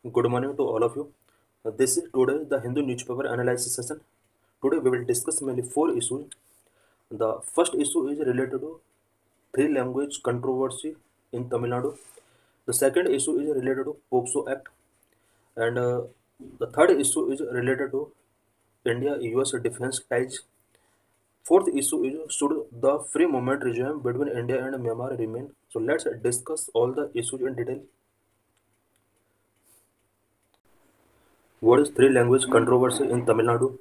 Good morning to all of you. This is today the Hindu newspaper analysis session. Today we will discuss mainly four issues. The first issue is related to three language controversy in Tamil Nadu. The second issue is related to POCSO Act, and the third issue is related to India-US defense ties. Fourth issue is should the free movement regime between India and Myanmar remain. So let's discuss all the issues in detail. What is three language controversy in Tamil Nadu?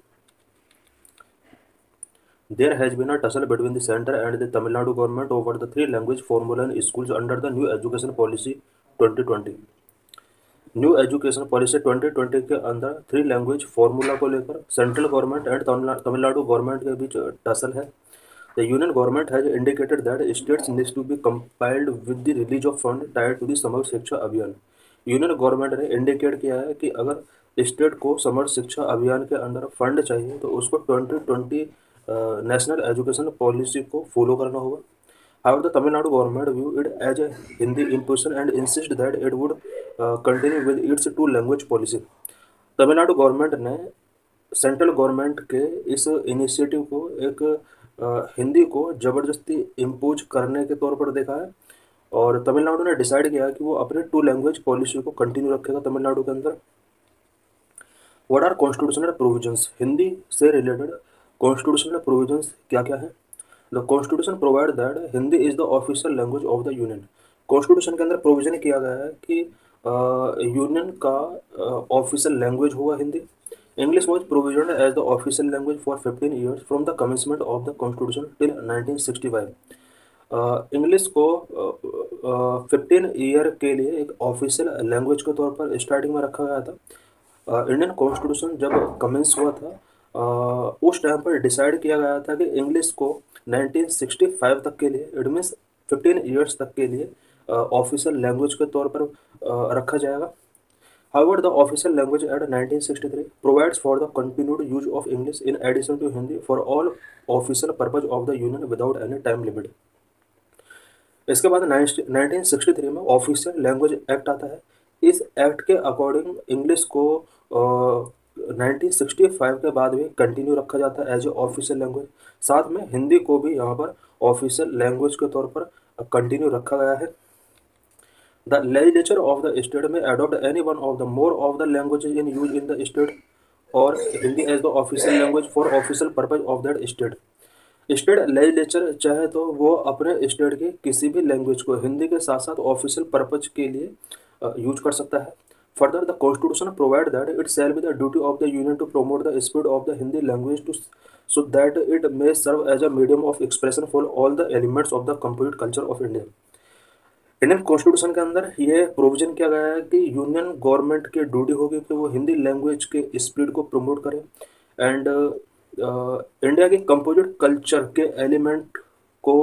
There has been a tussle between the center and the Tamil Nadu government over the three language formula in schools under the new education policy 2020. New education policy 2020 के अंदर three language formula को लेकर central government and Tamil Nadu government के बीच tussle है. The union government has indicated that states needs to be compiled with the release of fund tied to the Samagra Shiksha अभियान. Union government ने indicate किया है कि अगर स्टेट को समग्र शिक्षा अभियान के अंदर फंड चाहिए तो उसको 2020 नेशनल एजुकेशन पॉलिसी को फॉलो करना होगा. However, the Tamil Nadu government viewed it as a Hindi imposition and insisted that it would continue with its two language policy. Tamil Nadu government ने सेंट्रल गवर्नमेंट के इस इनिशिएटिव को एक हिंदी को ज़बरदस्ती इम्पोज करने के तौर पर देखा है और तमिलनाडु ने डिसाइड किया कि वो अपने टू लैंग्वेज पॉलिसी को कंटिन्यू रखेगा तमिलनाडु के अंदर. What are constitutional provisions? Hindi से रिलेटेड कॉन्स्टिट्यूशनल प्रोविजंस क्या क्या है? The constitution provide that Hindi is the official language of the union. Constitution के अंदर प्रोविजन किया गया है कि यूनियन का ऑफिशियल लैंग्वेज होगा Hindi. English was provision as the official language for 15 years from the commencement of the constitution till 1965. English को 15 year के लिए एक ऑफिशियल लैंग्वेज के तौर पर स्टार्टिंग में रखा गया था. इंडियन कॉन्स्टिट्यूशन जब कमेंस हुआ था उस टाइम पर डिसाइड किया गया था कि इंग्लिश को 1965 तक के लिए इट मीन्स 15 ईयर्स तक के लिए ऑफिशियल लैंग्वेज के तौर पर रखा जाएगा. However, the official language at 1963 provides for the continued use of English in addition to Hindi for all official purpose of the union without any time limit. इसके बाद 1963 में ऑफिशियल लैंग्वेज एक्ट आता है. इस एक्ट के according English को 1965 के बाद भी कंटिन्यू रखा जाता है एज ए ऑफिशियल लैंग्वेज. साथ में हिंदी को भी यहाँ पर ऑफिशियल लैंग्वेज के तौर पर कंटिन्यू रखा गया है. The legislature of the state में adopt any one of the more of the languages in use in the state और Hindi as the official language for official purpose of that state. State legislature चाहे तो वो अपने state के किसी भी language को हिंदी के साथ साथ ऑफिशियल पर्पज के लिए यूज कर सकता है. Further, the Constitution provides that it shall be the duty of the Union to promote the spread of the Hindi language so that it may serve as a medium of expression for all the elements of the composite culture of India. Indian constitution के अंदर ये provision किया गया है कि union government की duty होगी कि वो हिंदी लैंग्वेज के स्प्रेड को प्रमोट करे एंड इंडिया के कंपोजिट कल्चर के एलिमेंट को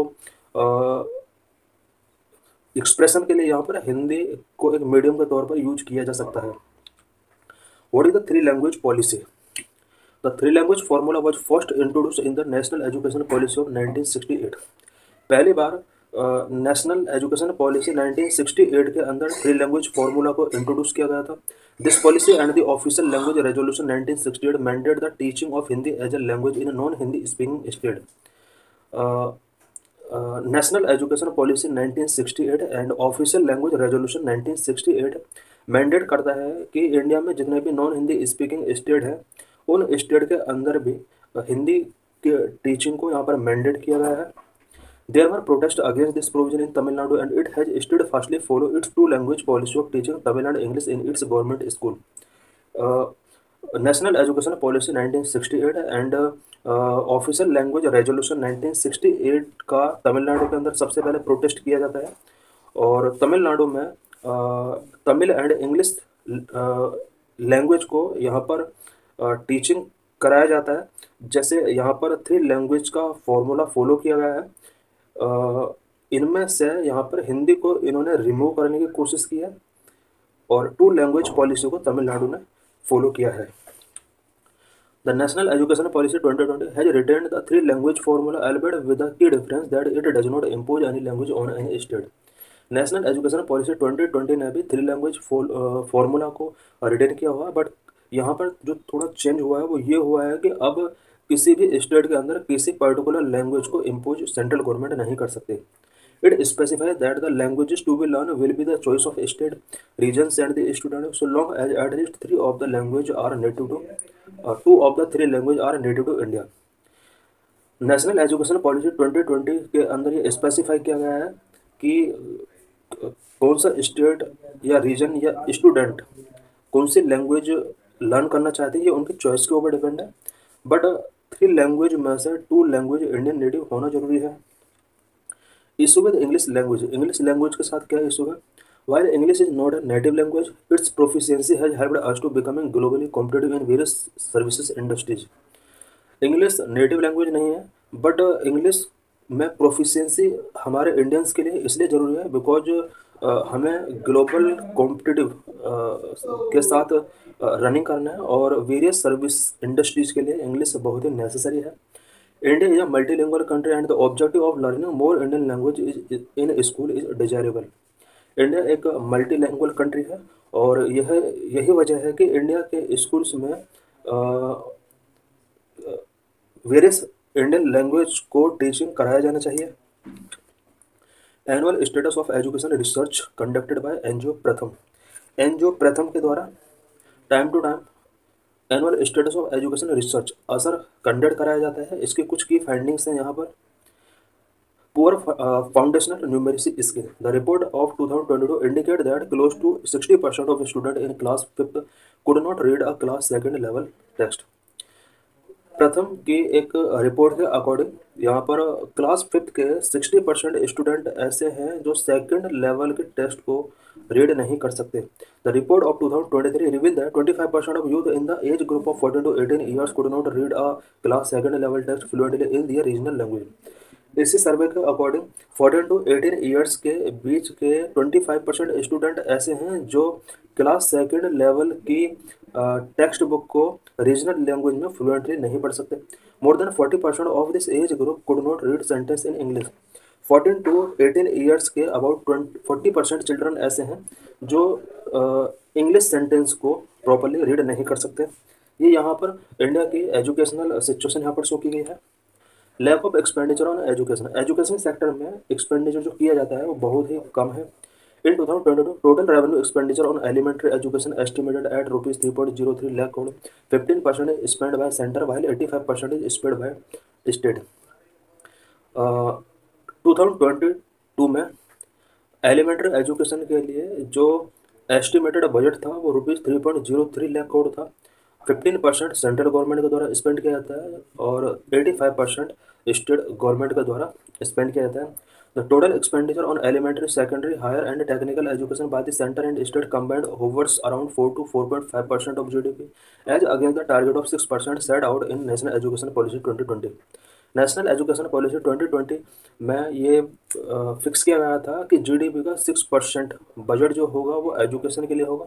एक्सप्रेशन के लिए यहाँ पर हिंदी को एक मीडियम के तौर पर यूज किया जा सकता है. What is the three language policy? The three language formula was first introduce in the national education policy of 1968. पहली बार नेशनल एजुकेशन पॉलिसी 1968 के अंदर थ्री लैंग्वेज फार्मूला को इंट्रोड्यूस किया गया था. This policy and the official language resolution 1968 mandate the teaching of Hindi as a language in non Hindi speaking state. National education policy 1968 and official language resolution 1968 mandate करता है कि India में जितने भी नॉन हिंदी स्पीकिंग स्टेट हैं उन स्टेट के अंदर भी हिंदी के टीचिंग को यहाँ पर मैंडेट किया गया है. There were protest against this provision in Tamil Nadu and it has steadfastly follow its two language policy of teaching Tamil and English in its government school. National education policy 1968 and official language resolution 1968 का तमिलनाडु के अंदर सबसे पहले protest किया जाता है और तमिलनाडु में तमिल एंड इंग्लिश लैंग्वेज को यहाँ पर टीचिंग कराया जाता है. जैसे यहाँ पर थ्री लैंग्वेज का फॉर्मूला फॉलो किया गया है. इनमें से यहाँ पर हिंदी को इन्होंने रिमूव करने की कोशिश की है और टू लैंग्वेज पॉलिसी को तमिलनाडु ने फॉलो किया है. The National Education Policy 2020 has retained the three language formula albeit with the key difference that it does not impose any language on any state. National education policy 2020 ने भी three language formula को retain किया हुआ है, but यहाँ पर जो थोड़ा चेंज हुआ है वो ये हुआ है कि अब किसी भी स्टेट के अंदर किसी पर्टिकुलर लैंग्वेज को इम्पोज सेंट्रल गवर्नमेंट नहीं कर सकते। It specifies that the languages to be learn will be the choice of state, regions and the student so long as at least three of the language are native to two of the three language are native to India. National education policy 2020 के अंदर ये specify किया गया है कि कौन सा state या रीजन या स्टूडेंट कौन सी लैंग्वेज लर्न करना चाहते हैं, ये उनकी चॉइस के ऊपर डिपेंड है। बट थ्री लैंग्वेज में से टू लैंग्वेज इंडियन नेटिव होना जरूरी है। इशू विद इंग्लिश लैंग्वेज के साथ क्या इशू है? While English is not a native language, its proficiency has helped us to becoming globally competitive in various services industries. English native language नहीं है, but English में प्रोफिशिएंसी हमारे Indians के लिए इसलिए ज़रूरी है बिकॉज हमें ग्लोबल कॉम्पिटिटिव के साथ रनिंग करना है और वेरियस सर्विस इंडस्ट्रीज के लिए इंग्लिश बहुत ही नेसेसरी है। India is a multilingual country and the objective of learning more Indian language is in school is desirable. India एक मल्टीलैंग्वेज कंट्री है और यह यही वजह है कि इंडिया के स्कूल्स में वेरियस इंडियन लैंग्वेज को टीचिंग कराया जाना चाहिए। Annual status of education research conducted by NGO Pratham. NGO Pratham के द्वारा time to time annual status of education research ASER conduct कराया जाता है। इसकी कुछ की फाइंडिंग्स हैं यहाँ पर। Poor foundational numeracy skill, the report of 2022 indicate that close to 60% of student in class fifth could not read a class second level text. Pratham की एक रिपोर्ट के अकॉर्डिंग यहाँ पर क्लास फिफ्थ के 60% स्टूडेंट ऐसे हैं जो सेकंड लेवल के टेस्ट को रीड नहीं कर सकते। The report of 2023 reveal that 25% of youth in the age group of 14 to 18 years could not read a class second level text fluently in their regional language. इसी survey के according 14 to 18 years के बीच के 25% student ऐसे हैं जो class second level की text book को regional language में फ्लुएंटली नहीं पढ़ सकते। More than 40% of this age group could not read sentence in English. 14 to 18 years के अबाउट 40% चिल्ड्रन ऐसे हैं जो इंग्लिश सेंटेंस को प्रॉपरली रीड नहीं कर सकते। ये यहाँ पर इंडिया की एजुकेशनल सिचुएशन यहाँ पर शो की गई है। Lack of expenditure on education, education sector में एक्सपेंडिचर जो किया जाता है वो बहुत ही कम है। In 2022 total revenue expenditure on elementary education estimated at rupees 3.03 lakh crore, 15% spend by centre while 85% spend by state. 2022 में एलिमेंट्री एजुकेशन के लिए जो एस्टिमेटेड बजट था वो रुपीज़ 3.03 लाख करोड़ था। 15% सेंट्रल गवर्नमेंट के द्वारा स्पेंड किया जाता है और 85% स्टेट गवर्नमेंट के द्वारा स्पेंड किया जाता है। The total expenditure on elementary secondary higher and technical education by the centre and state combined hovers around 4 to 4.5% of GDP as against the target of 6% set out in national education policy 2020। National education policy 2020 में ये fix किया गया था कि GDP का 6% budget जो होगा वो एजुकेशन के लिए होगा।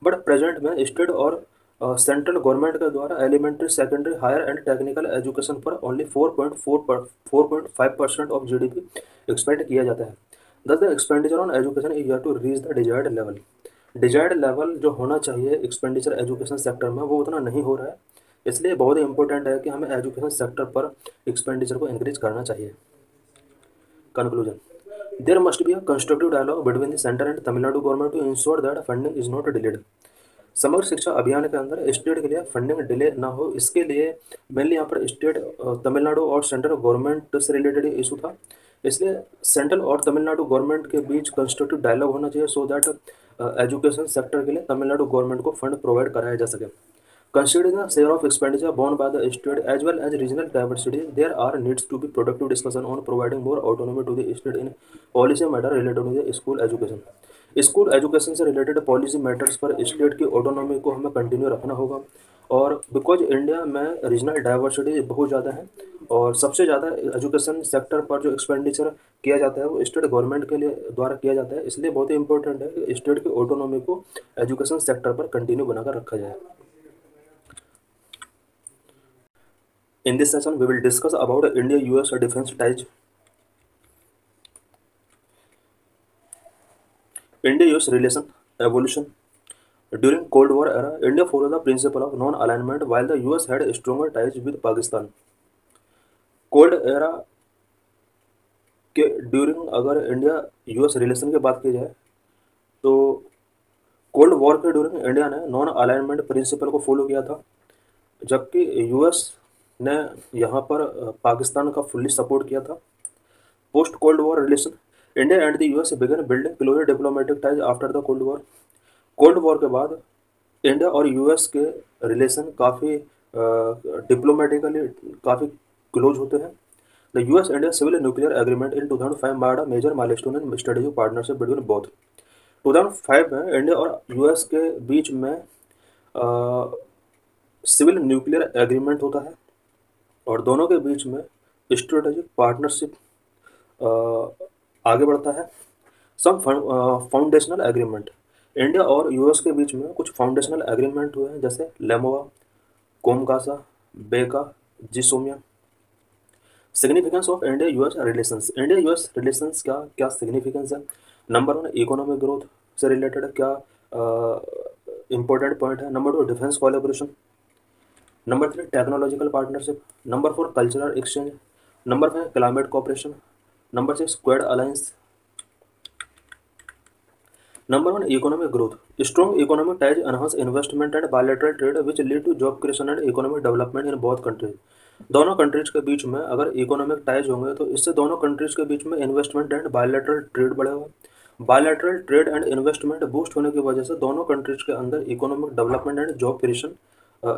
बट प्रेजेंट में स्टेट और सेंट्रल गवर्नमेंट के द्वारा elementary secondary higher and technical education पर ओनली 4.5% ऑफ जीडीपी एक्सपेंड किया जाता है। Thus the expenditure on education is yet to reach the desired level. Desired level जो होना चाहिए एक्सपेंडिचर एजुकेशन सेक्टर में वो उतना नहीं हो रहा है, इसलिए बहुत ही इंपॉर्टेंट है कि हमें एजुकेशन सेक्टर पर एक्सपेंडिचर को इंक्रीज करना चाहिए। Conclusion, there must be a constructive dialogue between the centre and Tamil Nadu government to ensure that funding is not delayed. Samagra Shiksha अभियान के अंदर स्टेट के लिए फंडिंग डिले ना हो, इसके लिए मेनली यहाँ पर स्टेट तमिलनाडु और सेंट्रल गवर्नमेंट से रिलेटेड इशू था। इसलिए सेंट्रल और तमिलनाडु गवर्नमेंट के बीच कंस्ट्रक्टिव डायलॉग होना चाहिए सो दैट एजुकेशन सेक्टर के लिए तमिलनाडु गवर्नमेंट को फंड प्रोवाइड कराया जा सके। Considering the share of expenditure borne by the state as well as regional diversity, there are needs to be productive discussion on providing more autonomy to the state in policy matter related to the school education. School education से related policy matters पर state की autonomy को हमें continue रखना होगा और because India में regional diversity बहुत ज़्यादा है और सबसे ज़्यादा एजुकेशन सेक्टर पर जो एक्सपेंडिचर किया जाता है वो स्टेट गवर्नमेंट के लिए द्वारा किया जाता है। इसलिए बहुत ही इंपॉर्टेंट है कि स्टेट की ऑटोनॉमी को एजुकेशन सेक्टर पर कंटिन्यू बनाकर रखा जाए। In this session, we will discuss about India-US defense ties. India US relation evolution during cold war era India follow the principle of non alignment while the US had stronger ties with Pakistan. Cold era के during अगर India US relation की बात की जाए तो cold war के during India ने non alignment principal को फॉलो किया था, जबकि यूएस ने यहाँ पर पाकिस्तान का फुल्ली सपोर्ट किया था। Post cold war relation India and the US began building closer diplomatic ties after the cold war. Cold war के बाद इंडिया और यूएस के रिलेशन काफ़ी डिप्लोमेटिकली काफ़ी क्लोज होते हैं। The US India civil nuclear agreement in 2005 marked a major milestone in strategic partnership between both. 2005 में India और यूएस के बीच में सिविल न्यूक्लियर एग्रीमेंट होता है और दोनों के बीच में स्ट्रेटेजिक पार्टनरशिप आगे बढ़ता है। सम फाउंडेशनल एग्रीमेंट इंडिया और यूएस के बीच में कुछ फाउंडेशनल एग्रीमेंट हुए हैं, जैसे LEMOA, COMCASA, BECA, GSOMIA. Significance of India US relations India US relations का क्या सिग्निफिकेंस है। नंबर 1 इकोनॉमिक ग्रोथ से रिलेटेड क्या इंपॉर्टेंट पॉइंट है। Number 2 defence collaboration. Number 3 technological partnership. Number 4 cultural exchange. Number 5 climate cooperation. Number 6 quad alliance. Number 1 economic growth. Strong economic ties enhance investment and bilateral trade which lead to job creation and economic development in both countries. दोनों countries के बीच में अगर economic ties होंगे तो इससे दोनों countries के बीच में इन्वेस्टमेंट एंड बायलैटरल ट्रेड बढ़ेगा। Bilateral trade and investment boost होने की वजह से दोनों कंट्रीज के अंदर economic development and job creation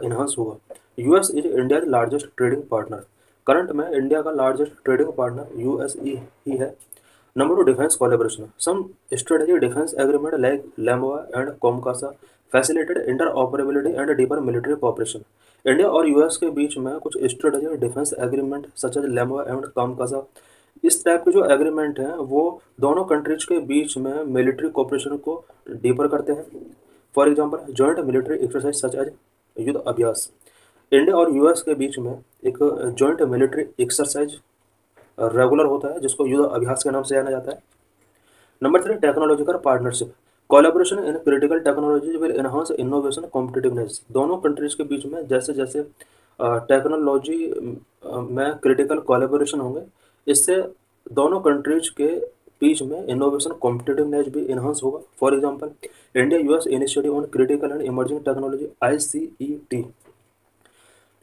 enhance होगा। US is India largest trading partner. Current में इंडिया का लार्जेस्ट ट्रेडिंग पार्टनर यूएस ही है। Number 2 defense collaboration. Some strategic defense agreement like LAMOA and COMCASA facilitated interoperability and deeper military cooperation. India और US के बीच में कुछ strategic defence agreement such as LEMOA and COMCASA, इस type के जो एग्रीमेंट हैं वो दोनों कंट्रीज के बीच में मिलिट्री कोऑपरेशन को डीपर करते हैं। For example joint military exercise such as Yudh Abhyas. India और यूएस के बीच में एक जॉइंट मिलिट्री एक्सरसाइज रेगुलर होता है जिसको युद्ध अभ्यास के नाम से जाना जाता है। Number 3 technological partnership. Collaboration in critical technology will enhance innovation competitiveness. दोनों कंट्रीज के बीच में जैसे जैसे टेक्नोलॉजी में क्रिटिकल कोलैबोरेशन होंगे, इससे दोनों कंट्रीज के बीच में इनोवेशन कॉम्पिटिटिवनेस भी इनहांस होगा। For example India US initiative on critical and emerging technology ICET।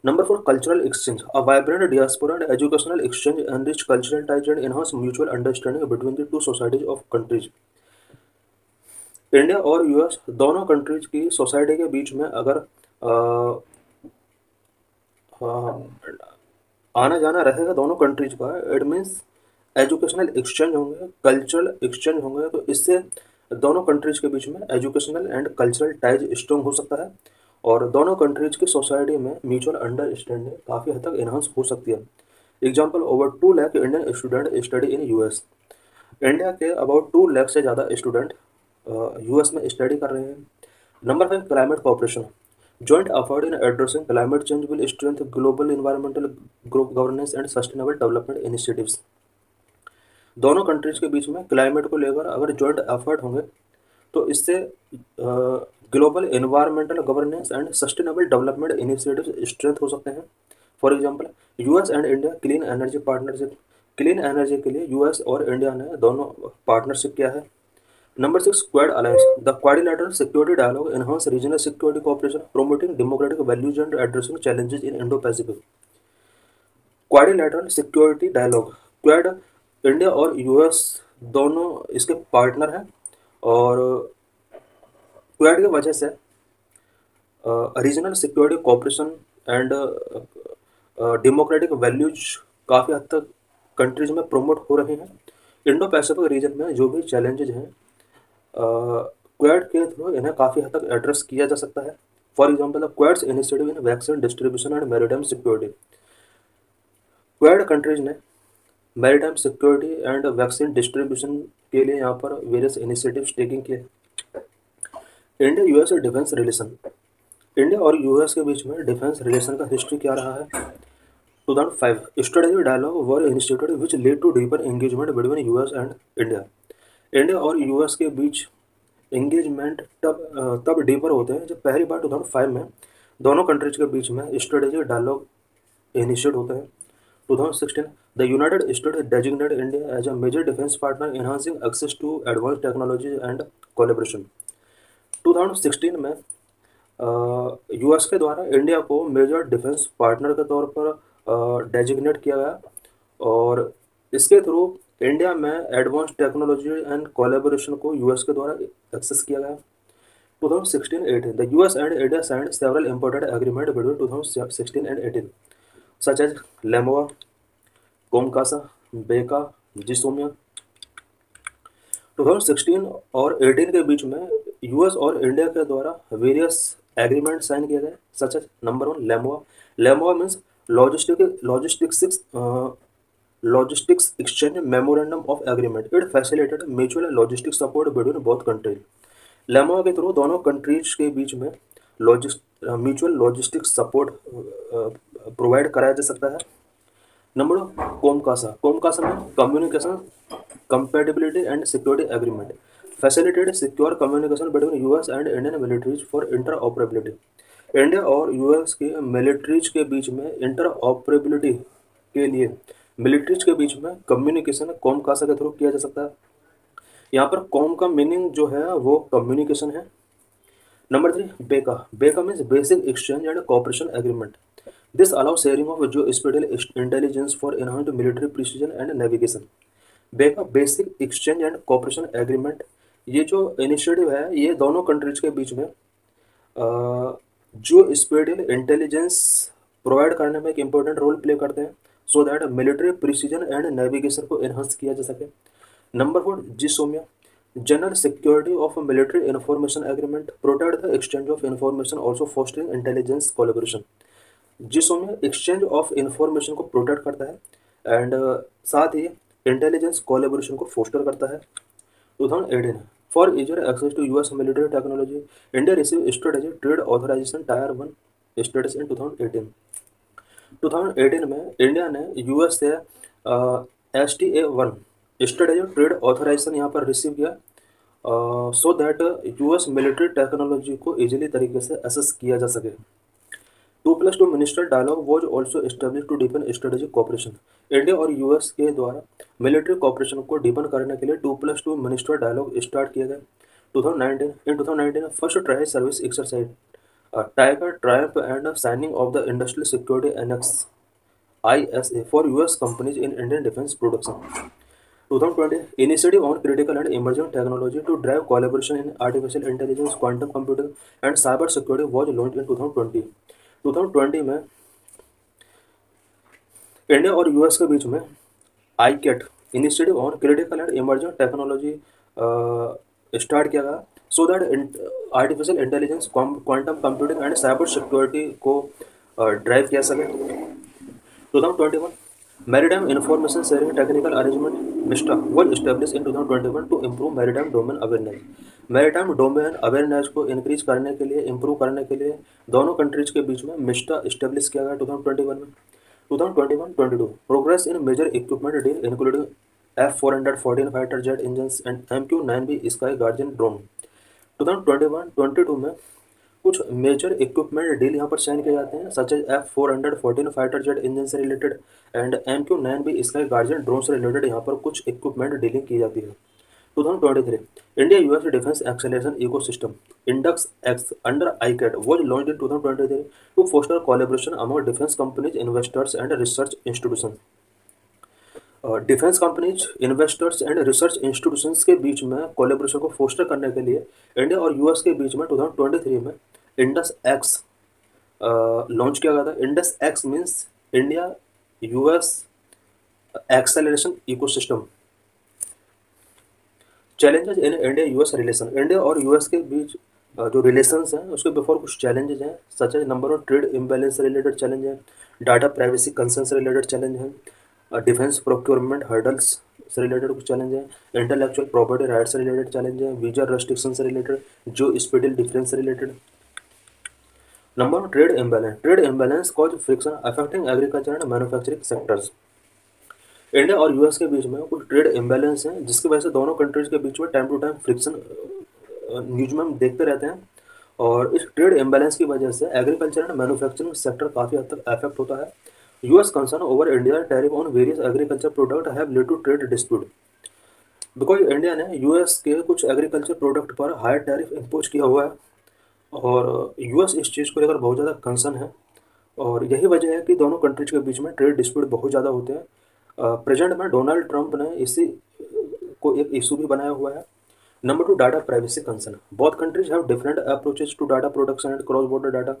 Number 4 cultural exchange. A vibrant diaspora and educational exchange enrich cultural ties and enhance mutual understanding between the two societies of countries. India और US दोनों countries की society के बीच में अगर आना जाना रहेगा दोनों कंट्रीज का, इट मीन्स एजुकेशनल एक्सचेंज होंगे, कल्चरल एक्सचेंज होंगे, तो इससे दोनों कंट्रीज के बीच में educational and cultural ties strong हो सकता है और दोनों कंट्रीज की सोसाइटी में म्यूचुअल अंडरस्टैंडिंग काफ़ी हद तक इन्हांस हो सकती है। Example over 2 lakh Indian student study in US. India के अबाउट 2 लाख से ज़्यादा स्टूडेंट यूएस में स्टडी कर रहे हैं। Number 5 climate cooperation. Joint effort in addressing climate change will strength global environmental governance and sustainable development initiatives. दोनों कंट्रीज के बीच में क्लाइमेट को लेकर अगर जॉइंट एफर्ट होंगे तो इससे global environmental governance and sustainable development initiative strength हो सकते हैं। For example US and India clean energy partnership. Clean energy के लिए यूएस और इंडिया ने दोनों पार्टनरशिप किया है। Number 6 quad alliance. The quadrilateral security dialogue enhance regional security cooperation promoting democratic values and addressing challenges in Indo Pacific. Quadrilateral security dialogue, quad India और US दोनों इसके पार्टनर हैं और क्वाड की वजह से regional security cooperation and democratic values काफ़ी हद तक कंट्रीज में प्रमोट हो रहे हैं। इंडो पैसिफिक रीजन में जो भी चैलेंजेज हैं क्वाड के थ्रू इन्हें काफ़ी हद तक एड्रेस किया जा सकता है। For example the Quad's initiative in vaccine distribution and maritime security. Quad countries ने maritime security and vaccine distribution के लिए यहाँ पर वेरियस इनिशिएटिव्स टेकिंग किए। India US defence relation. India और यूएस के बीच में डिफेंस रिलेशन का हिस्ट्री क्या रहा है। 2005 strategic dialogue were initiated which lead to deeper engagement between US and India. India और यूएस के बीच एंगेजमेंट तब डीपर होते हैं जब पहली बार 2005 में दोनों कंट्रीज के बीच में स्ट्रेटेजिक डायलॉग इनिशिएट होते हैं। 2016 the United States designated India as a major defence partner enhancing access to advance technology and collaboration. 2016 में यूएस के द्वारा इंडिया को मेजर डिफेंस पार्टनर के तौर पर डेजिग्नेट किया गया और इसके थ्रू इंडिया में एडवांस टेक्नोलॉजी एंड कोलैबोरेशन को यूएस के द्वारा एक्सेस किया गया। 2016-18 the US and India signed several important agreement between 2016 and 18 such as LEMOA, COMCASA, BECA, GSOMIA. 2016 और 18 के बीच में यूएस और इंडिया के द्वारा वेरियस एग्रीमेंट साइन किए गए such as number 1 LEMOA. LEMOA means logistics exchange memorandum of agreement. It facilitated mutual logistic support between both countries. LEMOA के थ्रू दोनों कंट्रीज के बीच में म्यूचुअल लॉजिस्टिक सपोर्ट प्रोवाइड कराया जा सकता है। नंबर 2 कोमकासा में communication compatibility and security agreement facilitated secure communication between US and Indian militaries for interoperability। India और यूएस के मिलिट्रीज के बीच में इंटरऑपरेबिलिटी के लिए मिलिट्रीज के बीच में कम्युनिकेशन कोमकासा के थ्रू किया जा सकता है। यहाँ पर कॉम का मीनिंग जो है वो कम्युनिकेशन है। Number 3 BECA means basic exchange and cooperation agreement. This allow sharing of geospatial intelligence for enhanced military precision and navigation. BECA basic exchange and cooperation agreement, ये जो इनिशिएटिव है ये दोनों कंट्रीज के बीच में जो स्पेशल इंटेलिजेंस प्रोवाइड करने में एक इम्पोर्टेंट रोल प्ले करते हैं so that military precision and navigation को एनहांस किया जा सके। Number 4 GSOMIA general security of military information agreement protect the exchange of information also fostering intelligence collaboration. GSOMIA exchange of information को protect करता है and साथ ही इंटेलिजेंस कोलैबोरेशन को फोस्टर करता है। 2018 for easier access to US military technology India receive strategic trade authorisation tier 1 status in 2018। 2018 में India ने यूएस से STA-1 स्ट्रेटेजिक ट्रेड ऑथराइजेशन यहाँ पर रिसीव किया so that US military technology को इजीली तरीके से एसेस किया जा सके। 2+2 minister dialogue was also establish to deepen strategic cooperation. India और यूएस के द्वारा मिलिट्री कॉपरेशन को डीपन करने के लिए 2+2 मिनिस्टर डायलॉग स्टार्ट किए गए। 2019 first tri service exercise tiger triumph and signing of the industrial security annex ISA for US companies in Indian defence production. 2020 initiative on critical and emerging technology to drive collaboration in artificial intelligence, quantum computing and cyber security was launch in 2020। 2020 में India और US के बीच में ICAT initiative on critical and emerging technology start किया गया so that artificial intelligence, quantum computing and cyber security को drive किया सके। 2021 maritime information sharing technical arrangement MISTA was establish in 2021 to improve maritime domain awareness. Maritime domain awareness को increase करने के लिए, improve करने के लिए दोनों कंट्रीज के बीच में मिस्टा इस्टेब्लिश किया गया 2021 में। 2021-22 progress in major equipment deal including F414 fighter jet engines and MQ-9B sky guardian drone. 2021-22 में कुछ मेजर इक्विपमेंट डील यहाँ पर साइन किए जाते हैं such as F414 fighter jet engine से related and MQ-9B sky guardian drone से related यहाँ पर कुछ इक्विपमेंट डीलिंग की जाती है। 2023 India US defence acceleration ecosystem INDUS X under ICAT was launched in 2023 to foster collaboration among defense companies, investors and research institutions। Defence companies, investors and research institutions के बीच में collaboration को poster करने के लिए इंडिया और US के बीच में 2023 में इंडस एक्स लॉन्च किया गया था। Indus x means India US acceleration ecosystem. Challenges in India US relation, India और यूएस के बीच जो रिलेशंस हैं उसके बिफोर कुछ चैलेंजेस हैं such as number 1 trade imbalance से रिलेटेड चैलेंज है, डाटा प्राइवेसी कंसर्न से रिलेटेड चैलेंज है, डिफेंस प्रोक्योरमेंट हर्डल्स से रिलेटेड कुछ चैलेंज है, इंटेलेक्चुअल प्रॉपर्टी राइट्स से रिलेटेड चैलेंज है, वीजा रेस्ट्रिक्शन से रिलेटेड, जो स्पेशल डिफरेंस से related. Number 1 trade imbalance cause friction affecting agriculture and manufacturing sectors. India और यूएस के बीच में कुछ ट्रेड इम्बैलेंस हैं जिसकी वजह से दोनों कंट्रीज के बीच में time to time friction news में हम देखते रहते हैं। और इस ट्रेड इम्बैलेंस की वजह से एग्रीकल्चर एंड मैन्युफैक्चरिंग सेक्टर काफ़ी हद तक अफेक्ट होता है। US concern over India tariff on various agriculture product have led to trade dispute. Because India ने यूएस के कुछ एग्रीकल्चर प्रोडक्ट पर हाई टैरिफ इम्पोज किया हुआ है, और यूएस इस चीज़ को लेकर बहुत ज़्यादा कंसर्न है। और यही वजह है कि दोनों कंट्रीज के बीच में ट्रेड डिस्प्यूट बहुत ज़्यादा होते हैं। प्रेजेंट में डोनाल्ड ट्रंप ने इसी को एक इशू भी बनाया हुआ है। Number 2, data privacy concern. Both countries have different approaches to data protection and cross border data.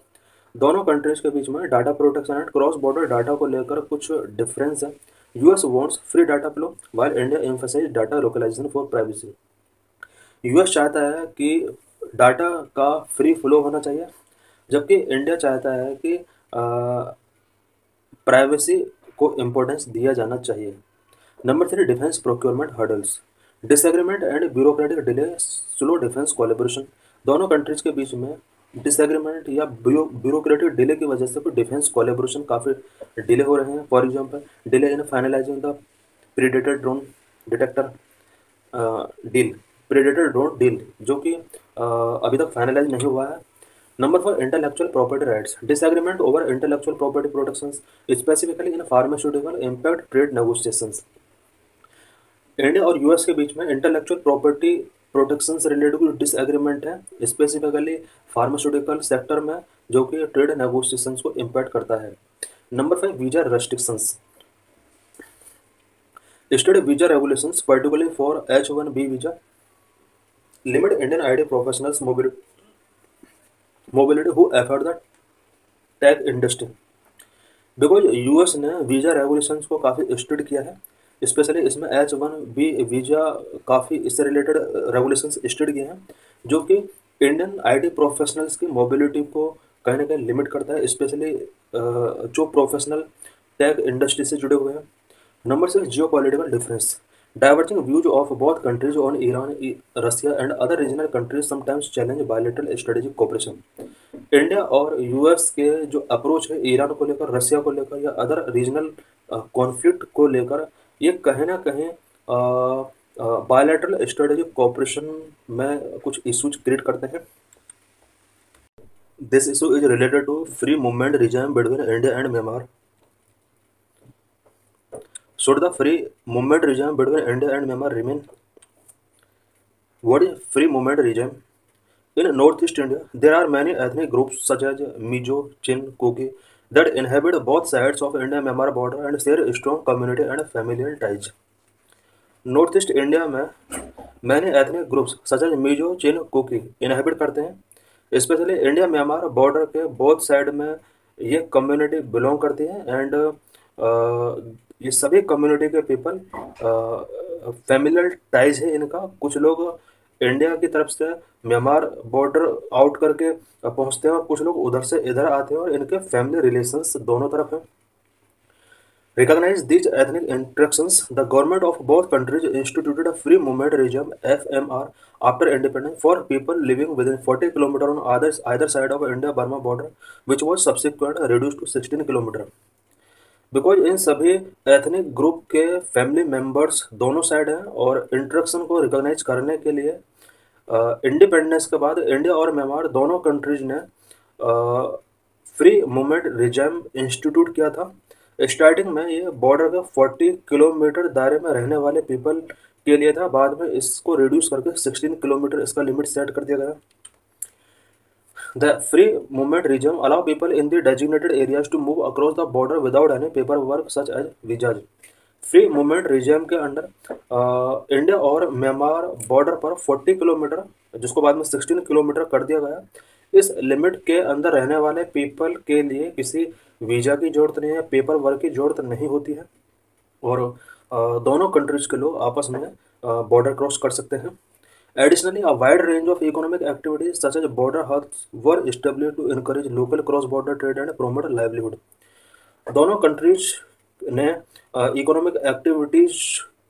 दोनों कंट्रीज के बीच में data protection and cross border data को लेकर कुछ डिफरेंस है। US wants free data flow while India emphasise data localisation for privacy. US चाहता है कि डाटा का फ्री फ्लो होना चाहिए, जबकि इंडिया चाहता है कि प्राइवेसी को इम्पोर्टेंस दिया जाना चाहिए। Number 3, defence procurement hurdles. Disagreement and bureaucratic delay slow defence collaboration. दोनों कंट्रीज के बीच में डिसएग्रीमेंट या ब्यूरोक्रेटिक डिले की वजह से डिफेंस कोलेबोरेशन काफ़ी डिले हो रहे हैं। For example, delay in finalising the predator drone detector deal, predator drone deal, जो कि अभी तक फाइनलाइज नहीं हुआ है। Number 4, intellectual property rights. Disagreement over intellectual property protections specifically in pharmaceutical impact trade negotiations. India और यूएस के बीच में इंटेलेक्चुअल प्रॉपर्टी प्रोटेक्शन से रिलेटेड कुछ डिसएग्रीमेंट है, स्पेसिफिकली फार्मास्यूटिकल सेक्टर में, जो कि ट्रेड नेगोशिएशंस को इम्पैक्ट करता है। Number 5, visa restrictions. State visa regulations particularly for H-1B visa limit Indian IT professionals mobility who affect the tech industry। Because US ने वीज़ा रेगुलेशंस को काफ़ी स्ट्रिक्ट किया है, स्पेशली इसमें H-1B वीज़ा काफ़ी इससे रिलेटेड रेगुलेशंस स्ट्रिक्ट किए हैं, जो कि इंडियन आईटी प्रोफेशनल्स की मोबिलिटी को कहीं ना कहीं लिमिट करता है, स्पेशली जो प्रोफेशनल टेक इंडस्ट्री से जुड़े हुए हैं। Number 6, Jio political difference. Diverging views of both countries on Iran, Russia and other regional countries sometimes challenge bilateral strategic cooperation। India और यूएस के जो अप्रोच है ईरान को लेकर, रसिया को लेकर या अदर रीजनल कॉन्फ्लिक्ट को लेकर, ये कहीं ना कहीं बायलैटरल स्ट्रेटेजिक कोऑपरेशन में कुछ इश्यूज क्रिएट करते हैं। This issue is related to free movement regime between India and Myanmar. Should the free movement regime between India and Myanmar remain? What is free movement regime? In northeast India, there are many ethnic groups such as Mizo, Chin, Kuki that inhabit both sides of India-Myanmar border and share strong community and familial ties. North east India में many ethnic groups such as Mizo, Chin, Kuki inhabit करते हैं, specially India Myanmar border के both side में ये community belong करती है। And ये सभी कम्युनिटी के पीपल फैमिलियल टाइज है इनका। कुछ लोग इंडिया की तरफ से म्यांमार बॉर्डर आउट करके पहुंचते हैं और कुछ लोग उधर से इधर आते हैं, और इनके फैमिली रिलेशंस दोनों तरफ हैं। Recognize these ethnic interactions, the government of both countries instituted a free movement regime (FMR) after independence for people living within 40 km on either side of India-Burma border, which was subsequently reduced to 16 km। Because in सभी ethnic group के family members दोनों side हैं, और interaction को recognise करने के लिए independence के बाद इंडिया और म्यांमार दोनों कंट्रीज ने फ्री मूवमेंट रिजाइम इंस्टीट्यूट किया था। स्टार्टिंग में ये बॉर्डर के 40 किलोमीटर दायरे में रहने वाले पीपल के लिए था, बाद में इसको रिड्यूस करके 16 किलोमीटर इसका लिमिट सेट कर दिया गया। The free movement regime allow people in the designated areas to move across the border without any paperwork such as visas। Free movement regime के अंडर इंडिया और म्यांमार बॉर्डर पर 40 kilometre, जिसको बाद में 16 kilometre कर दिया गया, इस लिमिट के अंदर रहने वाले पीपल के लिए किसी वीज़ा की ज़रूरत नहीं है, पेपर वर्क की ज़रूरत नहीं होती है, और दोनों कंट्रीज के लोग आपस में बॉर्डर क्रॉस कर सकते हैं। Additionally, a wide range of economic activities such as border huts were established to encourage local cross-border trade and promote livelihood। दोनों कंट्रीज ने इकोनॉमिक एक्टिविटीज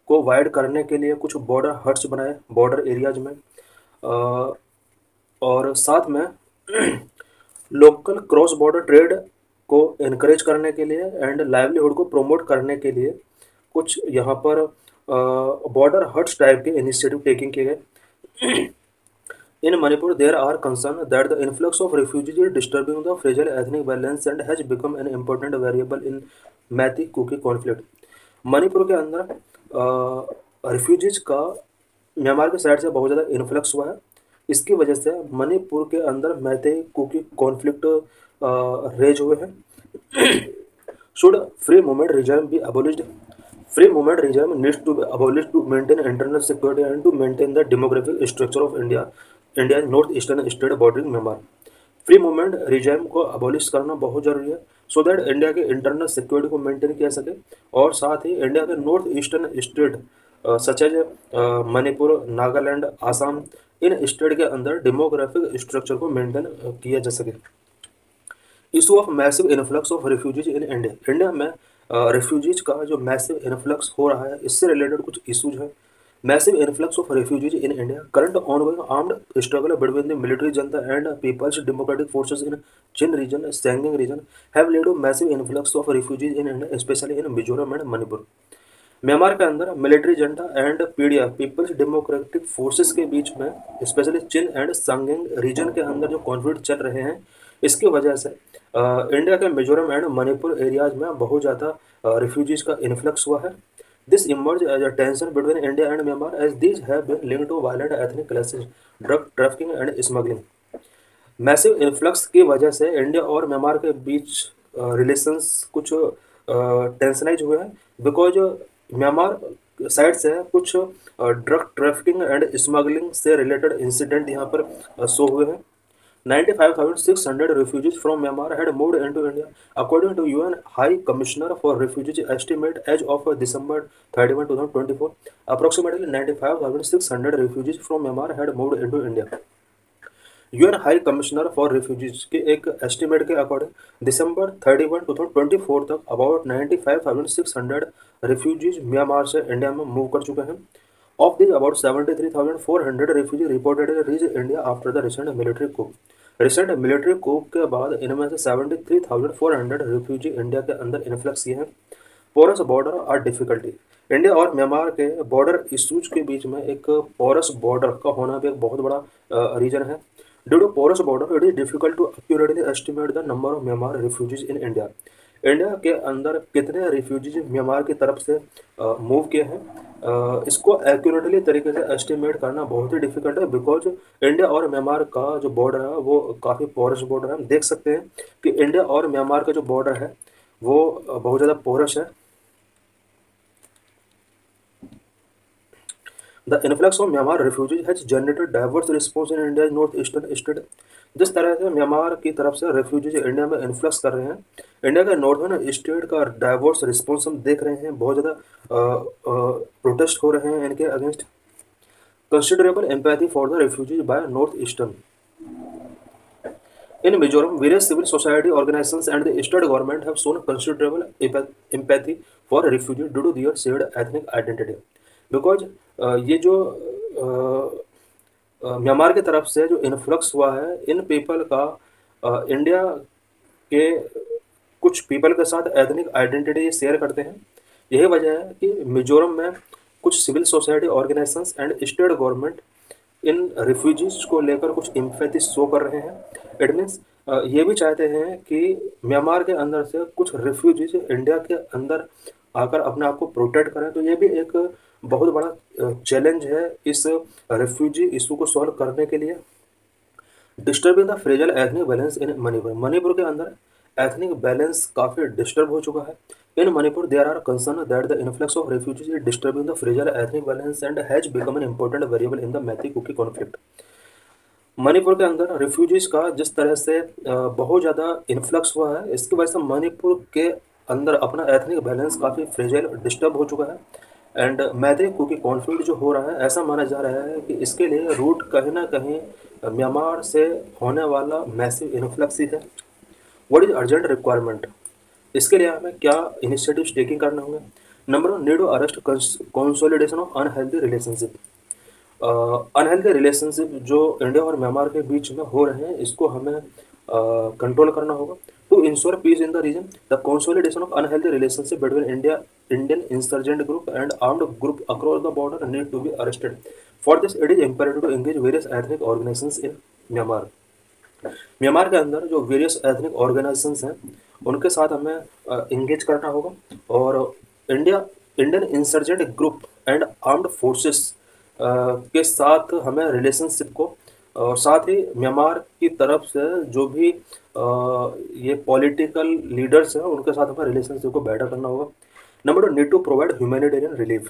को वाइड करने के लिए कुछ बॉर्डर हट्स बनाए बॉर्डर एरियाज में, और साथ में लोकल क्रॉस बॉर्डर ट्रेड को इनकरेज करने के लिए एंड लाइवलीहुड को प्रमोट करने के लिए कुछ यहाँ पर बॉर्डर हट्स टाइप के इनिशिएटिव टेकिंग किए गए। In Manipur, there are concerns that the influx of refugees is disturbing the fragile ethnic balance and has become an important variable in Meitei-Kuki conflict. Manipur के अंदर रिफ्यूजीज का Myanmar के side से बहुत ज़्यादा इन्फ्लक्स हुआ है। इसकी वजह से मणिपुर के अंदर मैते कुकी कॉन्फ्लिक्ट रेज हुए हैं। Should free movement reserve be abolished? Free movement regime needs to be abolished to maintain internal security and to maintain the demographic structure of India's northeastern state bordering Myanmar. Free movement regime को abolish करना बहुत जरूरी है so that India के internal security को maintain किया सके और साथ ही इंडिया के north eastern state such as Manipur, Nagaland, Assam, इन स्टेट के अंदर डेमोग्राफिक स्ट्रक्चर को मेंटेन किया जा सके। Issue of massive influx of refugees in India. India में रिफ्यूजीज का जो मैसिव इन्फ्लक्स हो रहा है इससे रिलेटेड कुछ इशूज हैं। Massive influx of refugees in India, current ongoing armed struggle between the military junta and people's democratic forces in Chin region, Sagaing region have led to massive influx of refugees in India specially in Mizoram and Manipur. Myanmar के अंदर military junta and पीडिया people's democratic forces के बीच में specially Chin and Sagaing region के अंदर जो conflict चल रहे हैं इसकी वजह से इंडिया के मिजोरम एंड मणिपुर एरियाज में बहुत ज़्यादा रिफ्यूजीज का इन्फ्लक्स हुआ है। This emerge as a tension between India and Myanmar as these have been linked to violent ethnic clashes, drug trafficking and smuggling. Massive influx की वजह से इंडिया और म्यांमार के बीच रिलेशंस कुछ टेंशनाइज हुए हैं बिकॉज म्यांमार साइड से कुछ ड्रग ट्रैफिकिंग एंड स्मगलिंग से रिलेटेड इंसिडेंट यहाँ पर शो हुए हैं। 95,600 refugees from Myanmar had moved into India, according to UN High Commissioner for Refugees estimate as of December 31, 2024. Approximately 95,600 refugees from Myanmar had moved into India. UN high commissioner for refugees के एक estimate के according दिसंबर 31, 2024 तक about 95,600 refugees Myanmar से India में move कर चुके हैं। Of this about 73,400 refugee reported reach India after the recent military coup। Recent military coup के बाद इनमें से 73,400 रिफ्यूजी इंडिया के अंदर इन्फ्लक्स किए हैं। पोरस बॉर्डर और डिफिकल्टी, इंडिया और म्यांमार के बॉर्डर इशूज के बीच में एक पोरस बॉर्डर का होना भी एक बहुत बड़ा रीजन है। Due to porous border it is difficult to accurately estimate the number of Myanmar refugees in India. India के अंदर कितने रिफ्यूजीज म्यांमार की तरफ से मूव किए हैं इसको एक्यूरेटली तरीके से एस्टिमेट करना बहुत ही डिफिकल्ट है बिकॉज इंडिया और म्यांमार का जो बॉर्डर है वो काफ़ी पोरस बॉर्डर है। हम देख सकते हैं कि इंडिया और म्यांमार का जो बॉर्डर है वो बहुत ज़्यादा पोरस है। The influx of Myanmar refugees has generated diverse response in India north eastern state. जिस तरह से म्यांमार की तरफ से रेफ्यूजीज इंडिया में इन्फ्लक्स कर रहे हैं, इंडिया के नॉर्थर्न स्टेट का डाइवर्स रिस्पॉन्स हम देख रहे हैं। बहुत ज़्यादा प्रोटेस्ट हो रहे हैं इनके against. Considerable empathy for the refugees by north eastern. In Mizoram, various civil society organizations and the state government have shown considerable empathy for refugees due to their shared ethnic identity. Because ये जो Myanmar की तरफ से जो influx हुआ है in people का India के कुछ पीपल के साथ एथनिक आइडेंटिटी शेयर करते हैं। यही वजह है कि मिजोरम में कुछ civil society organisations and state government इन रिफ्यूजीज को लेकर कुछ इम्पैथी शो कर रहे हैं। इट मीन्स ये भी चाहते हैं कि म्यांमार के अंदर से कुछ रिफ्यूजीज इंडिया के अंदर आकर अपने आप को प्रोटेक्ट करें। तो ये भी एक बहुत बड़ा चैलेंज है इस रिफ्यूजी इशू को सॉल्व करने के लिए। Disturbing the phrasal ethnic balance इन मणिपुर, मणिपुर के अंदर एथनिक बैलेंस काफ़ी डिस्टर्ब हो चुका है। इन Manipur there are concern that the influx of refugees is disturbing the phrasal ethnic balance and has become an important variable in the मैती-कुकी conflict. Manipur के अंदर refugees का जिस तरह से बहुत ज़्यादा इन्फ्लक्स हुआ है इसकी वजह से मणिपुर के अंदर अपना एथनिक बैलेंस काफ़ी फ्रेजाइल डिस्टर्ब हो चुका है। एंड मैती-कुकी कॉन्फ्लिक्ट जो हो रहा है ऐसा माना जा रहा है कि इसके लिए रूट कहीं ना कहीं म्यांमार से होने वाला मैसिव इन्फ्लक्स ही है। व्हाट इज अर्जेंट रिक्वायरमेंट, इसके लिए हमें क्या इनिशिएटिव टेकिंग करने होंगे। Number 1, need to arrest consolidation of unhealthy relationship. Unhealthy relationship जो इंडिया और म्यांमार के बीच में हो रहे हैं इसको हमें कंट्रोल करना होगा। To ensure peace in the region, the consolidation of unhealthy relationship between Indian insurgent group and armed group across the border need to be arrested. For this, it is imperative to engage various ethnic organizations in Myanmar. Myanmar के अंदर जो various ethnic organisations हैं उनके साथ हमें engage करना होगा और Indian insurgent group and armed forces के साथ हमें रिलेशनशिप को और साथ ही म्यांमार की तरफ से जो भी ये पॉलिटिकल लीडर्स हैं उनके साथ हमें रिलेशनशिप को बेटर करना होगा। Number 2, need to provide humanitarian relief.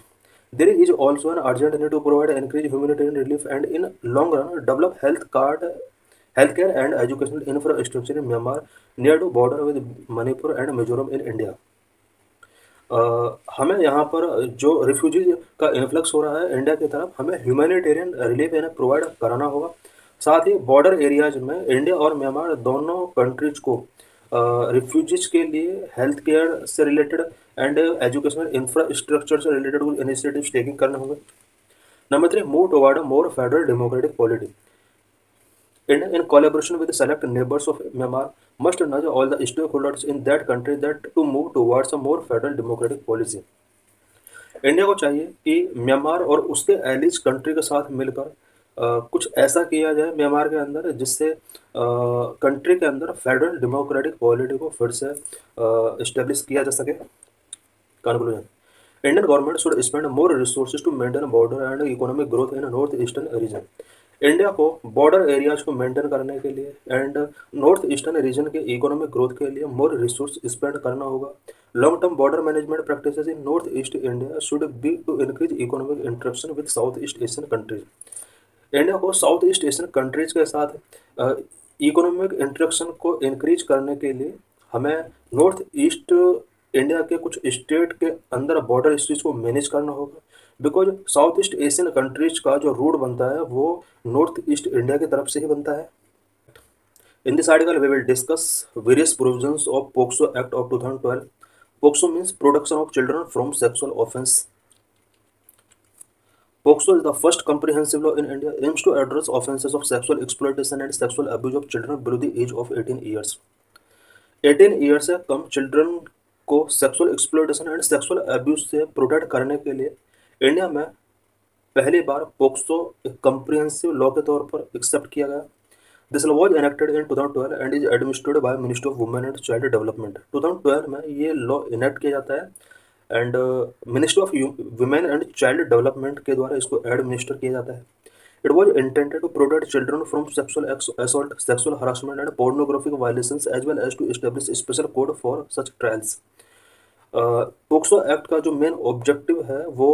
There is also an urgent need to provide increased humanitarian relief and in long run develop healthcare and educational infrastructure in Myanmar near to border with Manipur and Mizoram in India. हमें यहाँ पर जो refugee का influx हो रहा है India की तरफ, हमें ह्यूमैनिटेरियन रिलीफ इन्हें प्रोवाइड कराना होगा। साथ ही बॉर्डर एरियाज में इंडिया और म्यांमार दोनों कंट्रीज को रिफ्यूजीज के लिए हेल्थ केयर से रिलेटेड एंड एजुकेशनल इंफ्रास्ट्रक्चर से रिलेटेड कुछ इनिशिएटिव्स टेकिंग करने होंगे। Number 3, move toward a more federal democratic polity. India, in collaboration with the select neighbors of Myanmar, must nudge all the stakeholders in that country that to move towards a more federal democratic policy. India को चाहिए कि Myanmar और उसके एलिज country के साथ मिलकर कुछ ऐसा किया जाए म्यांमार के अंदर जिससे कंट्री के अंदर फेडरल डेमोक्रेटिक पॉलिटी को फिर से इस्टेब्लिश किया जा सके। Conclusion, Indian government should spend more resources to maintain border and economic growth in north eastern region. India को बॉर्डर एरियाज को मेंटेन करने के लिए एंड नॉर्थ ईस्टर्न रीजन के इकोनॉमिक ग्रोथ के लिए मोर रिसोर्स स्पेंड करना होगा। Long term border management practices in north east India should be to increase economic interaction with south east Asian countries. India को south east Asian countries के साथ economic interaction को increase करने के लिए हमें नॉर्थ ईस्ट इंडिया के कुछ स्टेट के अंदर बॉर्डर स्टेट्स को मैनेज करना होगा, because south east Asian countries का जो रूट बनता है वो नॉर्थ ईस्ट इंडिया की तरफ से ही बनता है। In this article we will discuss various provisions of POCSO act of 2012। POCSO means protection of children from sexual offence. POCSO is the first comprehensive law in India, aims to address offences of sexual exploitation and sexual abuse of children below the age of 18 years. 18 year से कम children को sexual exploitation and sexual abuse से protect करने के लिए India में पहली बार POCSO एक comprehensive law के तौर पर एक्सेप्ट किया गया। This law was enacted in 2012 and is administered by ministry of women and child development. 2012 में ये लॉ इनेक्ट किया जाता है and ministry of women and child development के द्वारा इसको एडमिनिस्टर किया जाता है। It was intended to protect children from sexual assault, sexual harassment and pornographic violations as well as to establish a special code for such trials. POCSO act का जो main objective है वो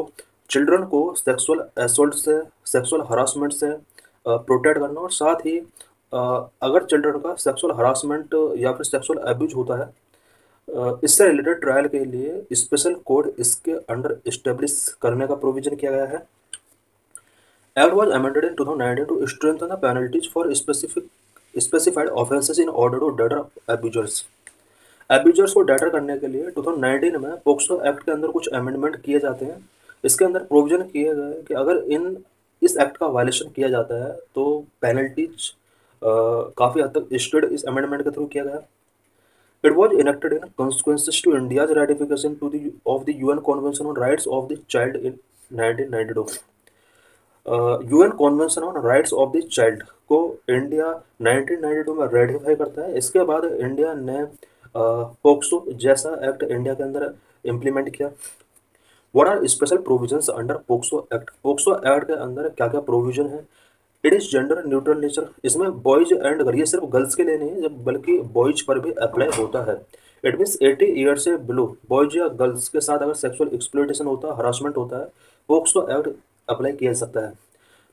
चिल्ड्रन को sexual assault से, sexual harassment से protect करना और साथ ही अगर चिल्ड्रन का सेक्सुअल हरासमेंट या फिर सेक्सुअल अब्यूज होता है इससे रिलेटेड ट्रायल के लिए स्पेशल कोड इसके अंडर इस्टेब्लिश करने का प्रोविजन किया गया है। Act was amended in 2019 to strengthen the penalties for specified offences in order to deter abusers. Abusers को डेटर करने के लिए 2019 में पोक्सो एक्ट के अंदर कुछ अमेंडमेंट किए जाते हैं। इसके अंदर प्रोविजन किए गए कि अगर इस एक्ट का वायलेशन किया जाता है तो पेनल्टीज काफ़ी हद तक स्ट्रिक्ट इस अमेंडमेंट के थ्रू किया गया। It was enacted in consequences to India's ratification of the UN Convention on Rights of the Child in 1992. UN convention on rights of the child को इंडिया 1992 में रेटिफाई करता है। इसके बाद इंडिया ने पोक्सो जैसा एक्ट इंडिया के अंदर इम्प्लीमेंट किया। What are special provisions under POCSO act? POCSO act के अंदर क्या क्या प्रोविजन है? It is gender neutral nature. इसमें बॉयज एंड गर्ल ये सिर्फ गर्ल्स के लिए नहीं है बल्कि बॉयज पर भी अप्लाई होता है। इट मीन्स 80 ईयर से बिलो बॉयज या गर्ल्स के साथ अगर सेक्सुअल एक्सप्लॉयटेशन होता है, हरासमेंट होता है, पोक्सो एक्ट अप्लाई किया जा सकता है।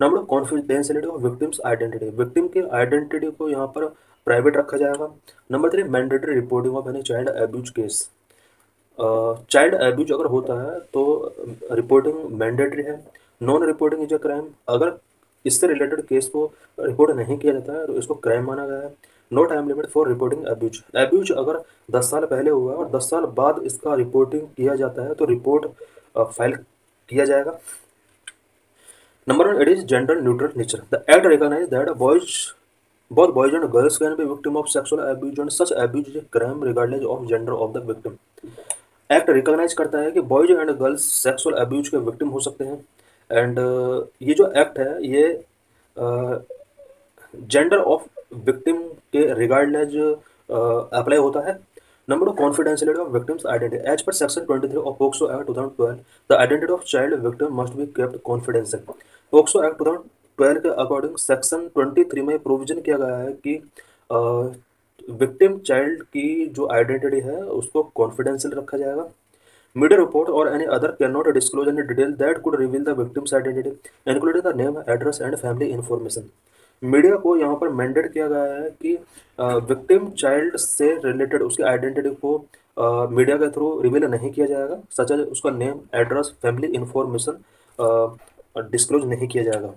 Number confidentiality of victim's identity. Victim की आइडेंटिटी को यहाँ पर प्राइवेट रखा जाएगा। Number 3, mandatory reporting of any child abuse case. Child abuse अगर होता है तो रिपोर्टिंग मैंडेटरी है। Non reporting is a crime. अगर इससे रिलेटेड केस को रिपोर्ट नहीं किया जाता है तो इसको क्राइम माना गया है। No time limit for reporting abuse. Abuse अगर 10 साल पहले हुआ और 10 साल बाद इसका रिपोर्टिंग किया जाता है तो रिपोर्ट फाइल किया जाएगा। Number 1, it is gender neutral nature. The act recognizes that Both boys and girls can be victim of sexual abuse and such abuse is a crime regardless of gender of the victim. Act recognise करता है कि boys and girls sexual abuse के victim हो सकते हैं and ये जो act है ये जेंडर ऑफ विक्टिम के रिगार्डलेस अप्लाई होता है. Number two confidentiality of victim's identity as per section 23 of POCSO act 2012 the identity of child victim must be kept confidential. POCSO act 2012 के अकॉर्डिंग सेक्शन 23 में provision किया गया है कि victim child की जो आइडेंटिटी है उसको कॉन्फिडेंशियल रखा जाएगा. मीडिया रिपोर्ट और any other can not disclose any detail that could reveal the victims identity including the name address and family information. Media को यहाँ पर मैंडेट किया गया है कि विक्टिम चाइल्ड से रिलेटेड उसकी आइडेंटिटी को मीडिया के थ्रू रिवील नहीं किया जाएगा, सच एज उसका name address family information disclose नहीं किया जाएगा.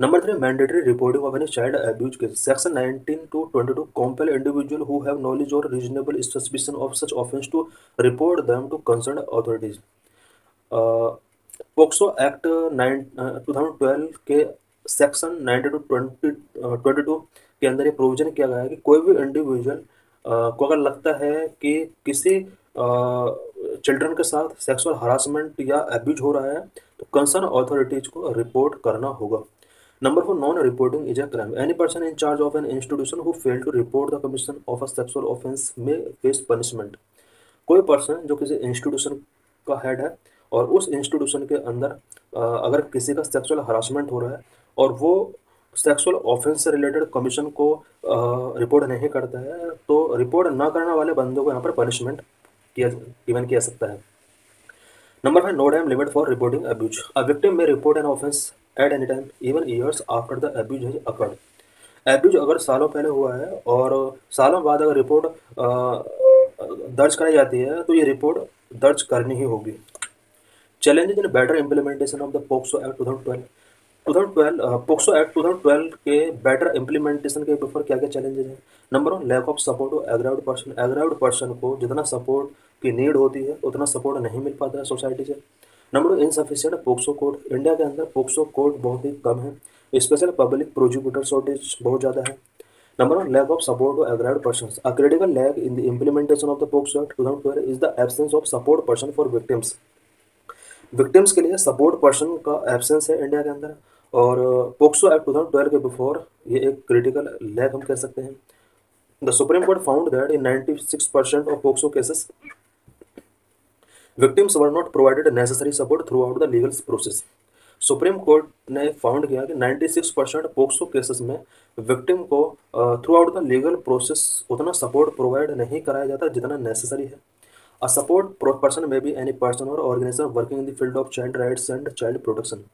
Number 3, mandatory reporting of any child abuse case. Section 19 to 22 compel individual who have knowledge or reasonable suspicion of such offence to report them to concerned authorities. POCSO act 2012 के section 90 to 22 के अंदर ये provision किया गया है कि कोई भी इंडिविजुअल को अगर लगता है कि किसी चिल्ड्रन के साथ सेक्सुअल हरासमेंट या अब्यूज हो रहा है तो कंसर्न अथॉरिटीज को रिपोर्ट करना होगा. Number 4, non-reporting is a crime. Any person in charge of an institution who failed to report the commission of a sexual offence may face punishment. कोई person जो किसी इंस्टीट्यूशन का हेड है और उस इंस्टीट्यूशन के अंदर अगर किसी का सेक्सुअल हरासमेंट हो रहा है और वो सेक्सुअल ऑफेंस से रिलेटेड कमीशन को रिपोर्ट नहीं करता है तो रिपोर्ट ना करने वाले बंदों को यहाँ पर पनिशमेंट गिवन किया सकता है. Number 5, no time limit for reporting abuse. A victim may report an offence at any time, even years after the abuse has occurred. Abuse अगर सालों पहले हुआ है और सालों बाद अगर रिपोर्ट दर्ज कराई जाती है तो ये रिपोर्ट दर्ज करनी ही होगी. Challenges in better implementation of the POCSO act 2012 POCSO act 2012 के बेटर इम्प्लीमेंटेशन के ऊपर क्या क्या चैलेंजेस हैं. Number 1, lack of support to aggrieved person. Aggrieved person को जितना सपोर्ट की नीड होती है उतना सपोर्ट नहीं मिल पाता है सोसाइटी से. Number 2, insufficient POCSO code. India के अंदर पोक्सो कोड बहुत ही कम है, स्पेशल पब्लिक प्रोसिक्यूटर शॉर्टेज बहुत ज़्यादा है. Number 1, lack of support to aggrieved person. A critical lack in the implementation of the POCSO act 2012 is the absence of support person for victims. Victims के लिए support person का absence है India के अंदर और पोक्सो एक्ट 2012 के before ये एक क्रिटिकल लैक हम कह सकते हैं. The supreme court found that in 96% of POCSO cases victims were not provided necessary support throughout the legal process. Supreme court ने फाउंड किया कि 96% पोक्सो केसेस में विक्टिम को throughout the legal process उतना सपोर्ट प्रोवाइड नहीं कराया जाता जितना नेसेसरी है. A support person may be any person or organisation working in the field of child rights and child protection.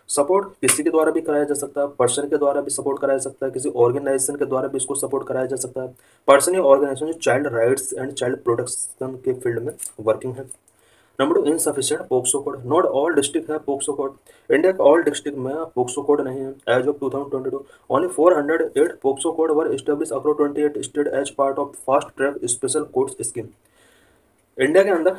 Support किसी के द्वारा भी कराया जा सकता है, पर्सन के द्वारा भी सपोर्ट कराया जा सकता है, किसी ऑर्गेनाइजेशन के द्वारा भी इसको सपोर्ट कराया जा सकता है. पर्सन या ऑर्गेनाइजेशन जो child rights and child protection के फील्ड में वर्किंग है. Number 2, insufficient POCSO code. Not all district है पोक्सो कोड. इंडिया के ऑल डिस्ट्रिक्ट में पोक्सो कोड नहीं है. As of 2022 only 408 POCSO code were establish across 28 state as part of fast track special court scheme. India के अंदर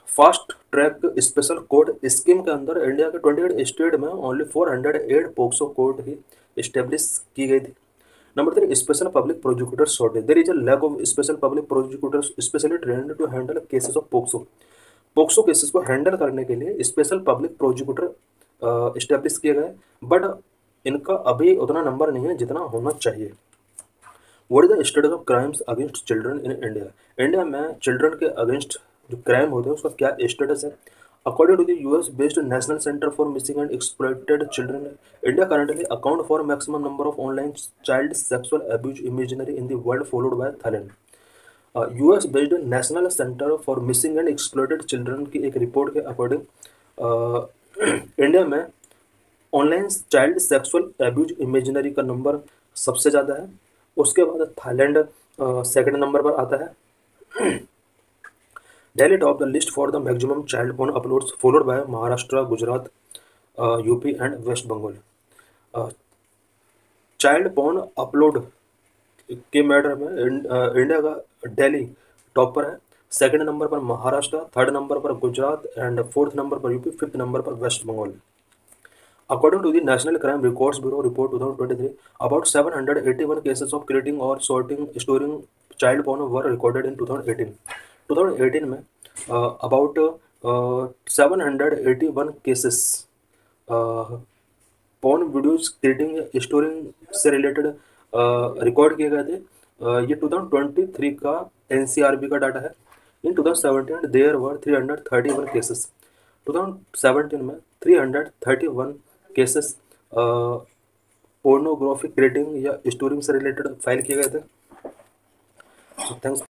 fast track special court scheme के अंदर India के 28 state में ओनली 408 पोक्सो कोर्ट ही इस्टेब्लिश की गई थी. Number 3, special public prosecutor shortage. There is a lack of special public prosecutors specially trained to handle cases of POCSO. POCSO cases को handle करने के लिए स्पेशल पब्लिक प्रोसिक्यूटर इस्टेब्लिश किए गए बट इनका अभी उतना नंबर नहीं है जितना होना चाहिए. What is the status of crimes against children in India. India में चिल्ड्रन के अगेंस्ट जो क्राइम होते हैं उसका क्या स्टेटस है. According to the US based national centre for missing and exploited children, India currently account for maximum number of online child sexual abuse imaginary in the world followed by Thailand. US based national centre for missing and exploited children की एक report के according India में online child sexual abuse imaginary का number सबसे ज़्यादा है. उसके बाद थाईलैंड सेकंड नंबर पर आता है. Delhi top the list for the maximum child porn uploads followed by Maharashtra, Gujarat, UP and West Bengal. Child porn upload के मैटर में इंडिया का दिल्ली टॉप पर है. सेकंड नंबर पर महाराष्ट्र, थर्ड नंबर पर गुजरात एंड फोर्थ नंबर पर यूपी, फिफ्थ नंबर पर West Bengal. According to the National Crime Records Bureau report 2023, about 781 cases of creating or storing child porn were recorded in 2018. 2018 में about 781 cases porn videos creating storing से related record किए गए थे। ये 2023 का NCRB का data है। इन 2017 देयर वर 331 केसेस। 2017 में 331 केसेस पोर्नोग्राफी क्रिएटिंग या स्टोरिंग से रिलेटेड फाइल किए गए थे। थैंक्स।